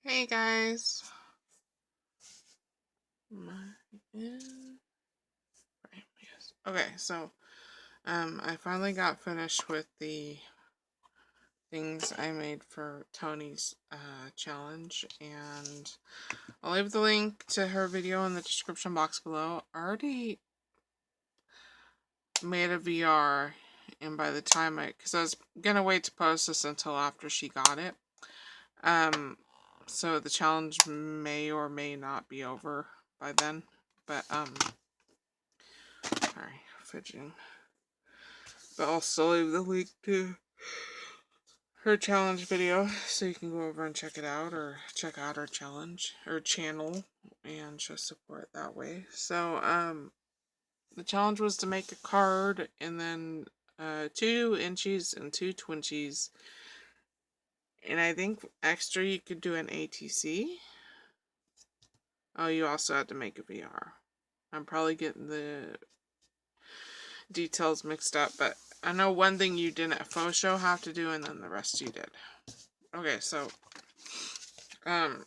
Hey guys. Yes. Okay, so I finally got finished with the things I made for Toni's challenge, and I'll leave the link to her video in the description box below. I already made a VR, and by the time because I was gonna wait to post this until after she got it. So the challenge may or may not be over by then, but sorry, fidgeting. But I'll still leave the link to her challenge video so you can go over and check it out, or check out her challenge or channel and show support that way. So the challenge was to make a card and then 2 inchies and 2 twinchies, and I think extra you could do an ATC. Oh, you also had to make a VR. I'm probably getting the details mixed up, but I know one thing you didn't at Faux Show have to do, and then the rest you did. Okay, so there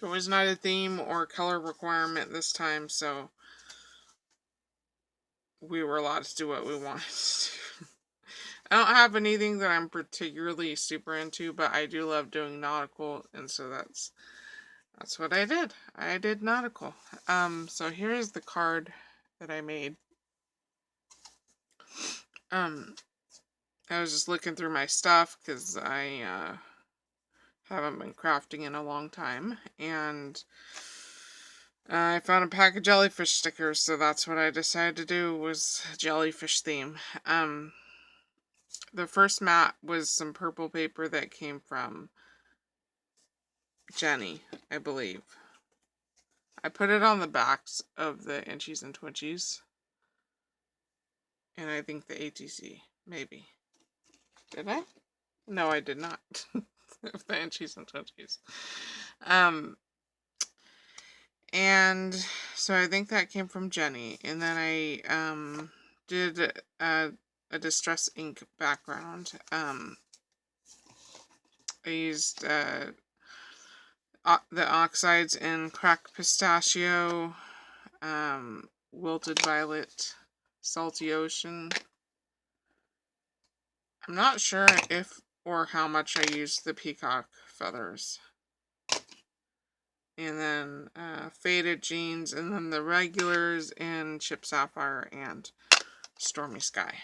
was not a theme or color requirement this time, so we were allowed to do what we wanted to do. I don't have anything that I'm particularly super into, but I do love doing nautical, and so that's what I did. I did nautical. So here's the card that I made. I was just looking through my stuff because I haven't been crafting in a long time, and I found a pack of jellyfish stickers, so that's what I decided to do, was jellyfish theme. The first mat was some purple paper that came from Jennie, I believe. I put it on the backs of the inchies and twinchies, and I think the ATC, maybe. Did I? No, I did not. The inchies and twinchies. And so I think that came from Jennie, and then I did a distress ink background. I used the oxides in cracked pistachio, wilted violet, salty ocean. I'm not sure if or how much I used the peacock feathers. And then faded jeans, and then the regulars in chip sapphire and stormy sky.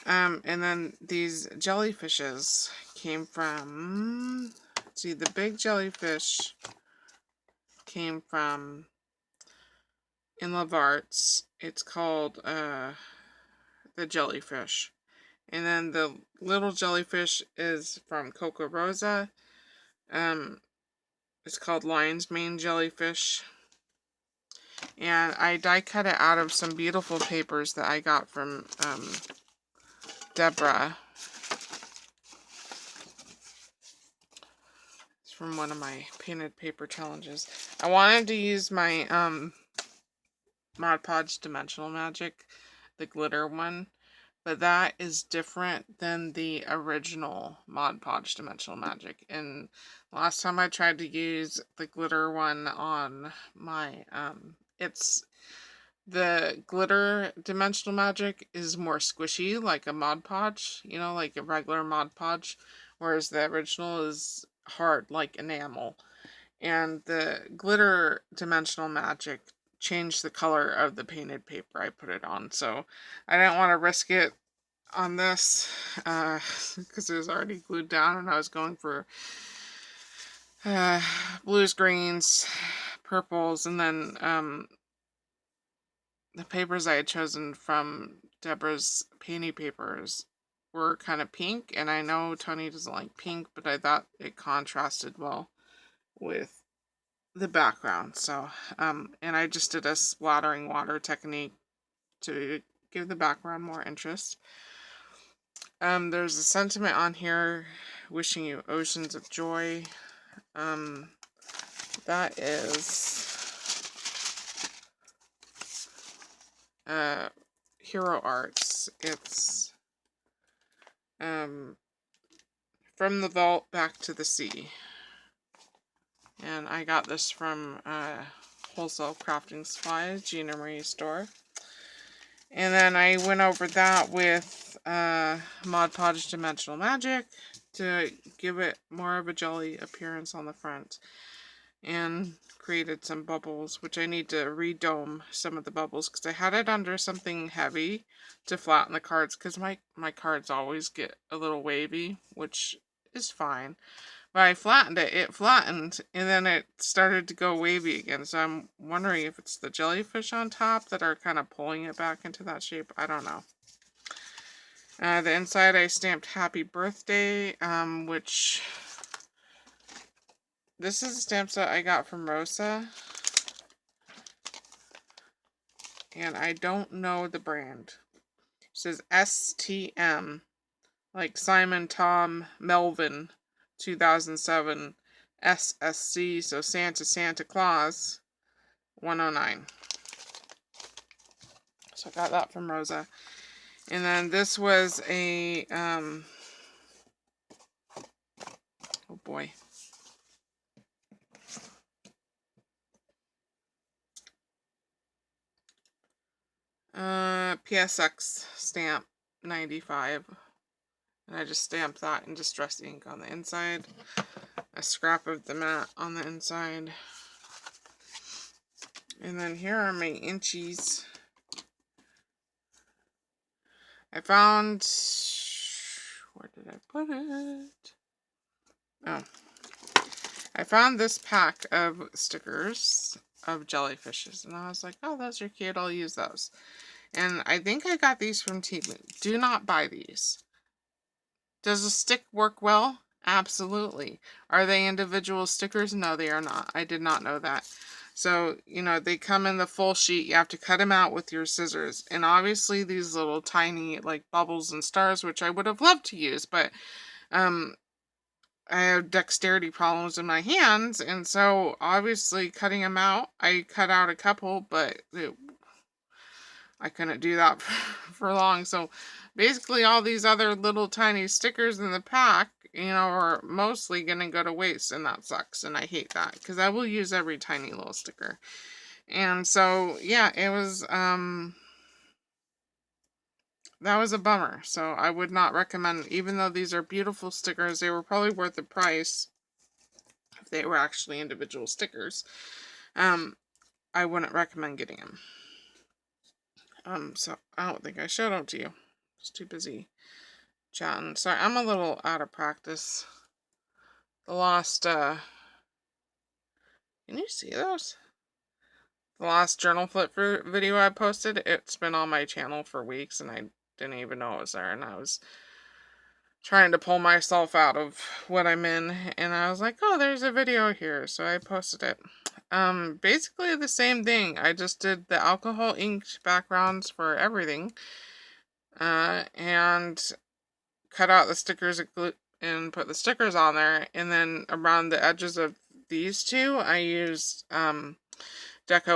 And then these jellyfishes came from, see, the big jellyfish came from in Love Arts. It's called the jellyfish. And then the little jellyfish is from Coca Rosa. It's called lion's mane jellyfish. And I die cut it out of some beautiful papers that I got from Debra. It's from one of my painted paper challenges. I wanted to use my Mod Podge Dimensional Magic, the glitter one, but that is different than the original Mod Podge Dimensional Magic. And last time I tried to use the glitter one on my, it's, the glitter Dimensional Magic is more squishy, like a Mod Podge, you know, like a regular Mod Podge, whereas the original is hard, like enamel. And the glitter Dimensional Magic changed the color of the painted paper I put it on, so I didn't want to risk it on this because it was already glued down, and I was going for blues, greens, purples, and then the papers I had chosen from Debra's painting papers were kind of pink, and I know Toni doesn't like pink, but I thought it contrasted well with the background. So, and I just did a splattering water technique to give the background more interest. There's a sentiment on here, wishing you oceans of joy. That is Hero Arts. It's From the vault back to the sea. And I got this from Wholesale Crafting Supplies, Gina Marie's store. And then I went over that with Mod Podge Dimensional Magic to give it more of a jelly appearance on the front. And created some bubbles, which I need to redome some of the bubbles because I had it under something heavy to flatten the cards because my cards always get a little wavy, which is fine. But I flattened it, it flattened, and then it started to go wavy again. So I'm wondering if it's the jellyfish on top that are kind of pulling it back into that shape. I don't know. The inside I stamped Happy Birthday, which... This is a stamp set I got from Rosa. And I don't know the brand. It says STM. Like Simon, Tom, Melvin, 2007. SSC, so Santa Claus, 109. So I got that from Rosa. And then this was a, oh boy. PSX stamp 95. And I just stamped that in distress ink on the inside. A scrap of the mat on the inside. And then here are my inchies. I found... Where did I put it? Oh. I found this pack of stickers of jellyfishes. And I was like, oh, those are cute. I'll use those. And I think I got these from Temu. Do not buy these. Does a stick work well? Absolutely. Are they individual stickers? No, they are not. I did not know that. So, you know, they come in the full sheet. You have to cut them out with your scissors. And obviously these little tiny, like, bubbles and stars, which I would have loved to use, but I have dexterity problems in my hands. And so, obviously, cutting them out, I cut out a couple, but I couldn't do that for long. So, basically, all these other little tiny stickers in the pack, you know, are mostly going to go to waste, and that sucks, and I hate that, because I will use every tiny little sticker. And so, yeah, it was, that was a bummer. So, I would not recommend, even though these are beautiful stickers, they were probably worth the price if they were actually individual stickers. I wouldn't recommend getting them. So, I don't think I showed them to you. I was too busy chatting. Sorry, I'm a little out of practice. The last, can you see those? The last journal flip video I posted, it's been on my channel for weeks, and I didn't even know it was there, and I was trying to pull myself out of what I'm in, and I was like, oh, there's a video here, so I posted it. Basically the same thing. I just did the alcohol inked backgrounds for everything, and cut out the stickers and put the stickers on there, and then around the edges of these two, I used Deco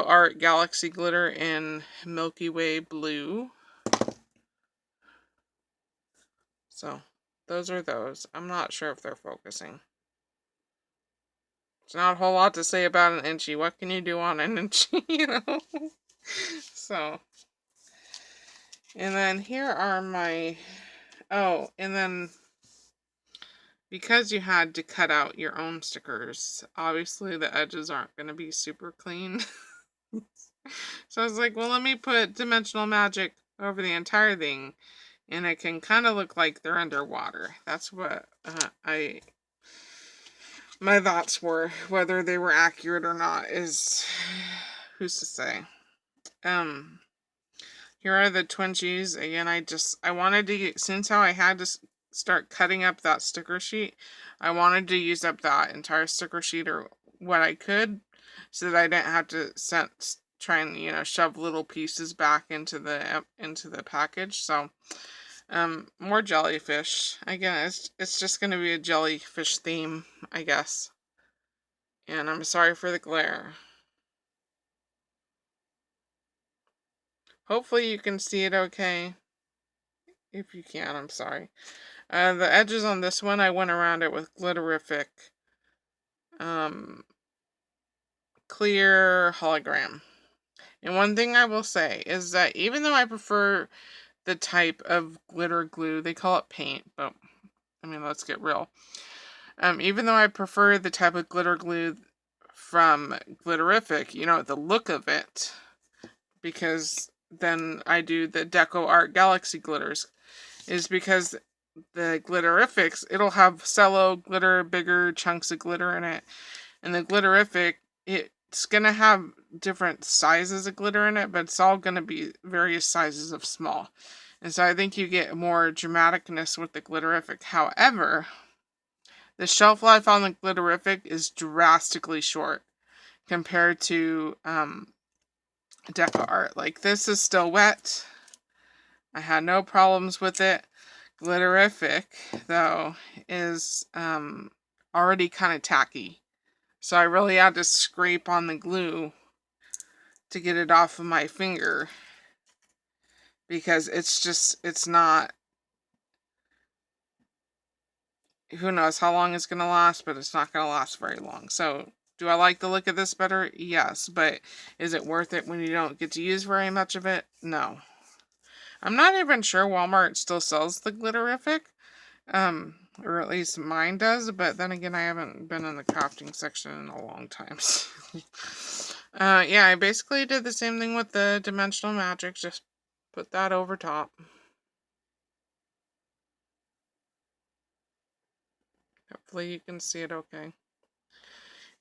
Art Galaxy Glitter in Milky Way Blue. So, those are those. I'm not sure if they're focusing. There's not a whole lot to say about an inchy. What can you do on an inchy, you know? So, and then here are my... Oh, and then because you had to cut out your own stickers, obviously the edges aren't going to be super clean. So I was like, well, let me put Dimensional Magic over the entire thing, and it can kind of look like they're underwater. That's what my thoughts were. Whether they were accurate or not is who's to say. Here are the Twinchies. Again, I wanted to get, since how I had to start cutting up that sticker sheet, I wanted to use up that entire sticker sheet or what I could, so that I didn't have to try and, you know, shove little pieces back into the package. So, more jellyfish. Again, it's just going to be a jellyfish theme, I guess. And I'm sorry for the glare. Hopefully you can see it okay. If you can, I'm sorry. The edges on this one, I went around it with Glitterific clear hologram. And one thing I will say is that even though I prefer the type of glitter glue, they call it paint, but I mean, let's get real. Even though I prefer the type of glitter glue from Glitterific, you know, the look of it, because then I do the Deco Art Galaxy glitters, is because the Glitterifics, it'll have cello glitter, bigger chunks of glitter in it, and the Glitterific, it's gonna have different sizes of glitter in it, but it's all gonna be various sizes of small. And so I think you get more dramaticness with the Glitterific. However, the shelf life on the Glitterific is drastically short compared to Deco Art. Like, this is still wet. I had no problems with it. Glitterific, though, is already kind of tacky. So I really had to scrape on the glue to get it off of my finger. Because it's not, who knows how long it's going to last, but it's not going to last very long. So, do I like the look of this better? Yes, but is it worth it when you don't get to use very much of it? No. I'm not even sure Walmart still sells the Glitterific, or at least mine does, but then again, I haven't been in the crafting section in a long time. Yeah, I basically did the same thing with the Dimensional Magic, just put that over top. Hopefully you can see it okay.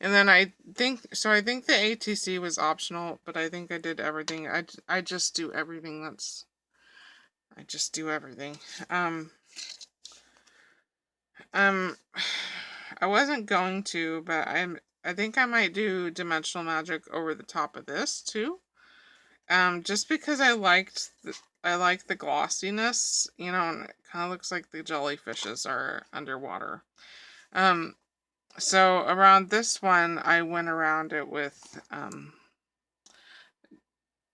And then I think the ATC was optional, but I think I did everything. I just do everything I just do everything. I wasn't going to, but I think I might do Dimensional Magic over the top of this too. Just because I like the glossiness, you know, and it kind of looks like the jellyfishes are underwater. So around this one, I went around it with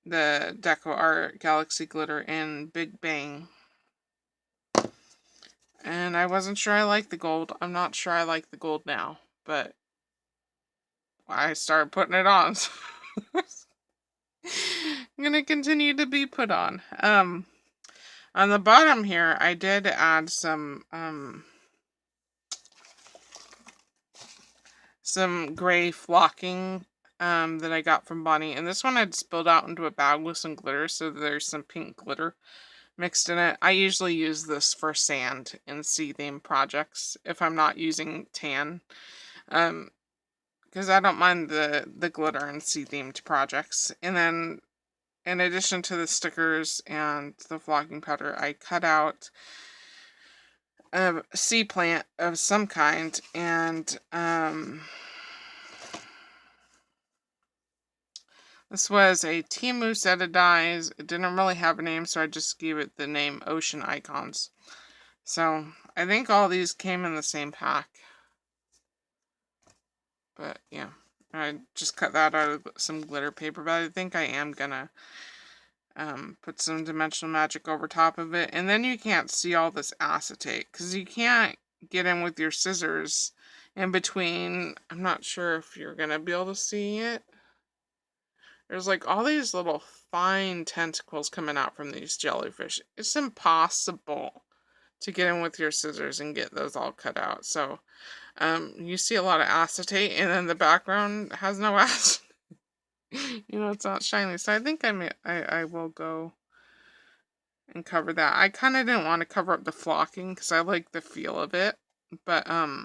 the Deco Art Galaxy Glitter in Big Bang. And I wasn't sure I liked the gold. I'm not sure I like the gold now, but I started putting it on. So I'm gonna continue to be put on. On the bottom here, I did add some gray flocking that I got from Bonnie, and this one I'd spilled out into a bag with some glitter, so there's some pink glitter mixed in it. I usually use this for sand in sea theme projects if I'm not using tan, because I don't mind the glitter in sea themed projects. And then in addition to the stickers and the flocking powder, I cut out a sea plant of some kind, and this was a Temu set of dies. It didn't really have a name, so I just gave it the name Ocean Icons. So I think all these came in the same pack. But yeah, I just cut that out of some glitter paper, but I think I am gonna put some Dimensional Magic over top of it. And then you can't see all this acetate, because you can't get in with your scissors in between. I'm not sure if you're gonna be able to see it. There's like all these little fine tentacles coming out from these jellyfish. It's impossible to get in with your scissors and get those all cut out. So you see a lot of acetate, and then the background has no acetate. You know, it's not shiny. So I think I will go and cover that. I kind of didn't want to cover up the flocking because I like the feel of it, but I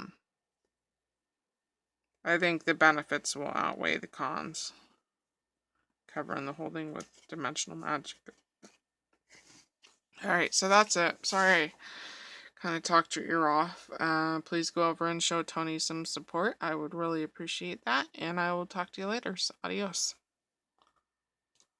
think the benefits will outweigh the cons. Covering the whole thing with Dimensional Magic. Alright, so that's it. Sorry I kind of talked your ear off. Please go over and show Toni some support. I would really appreciate that. And I will talk to you later. So, adios.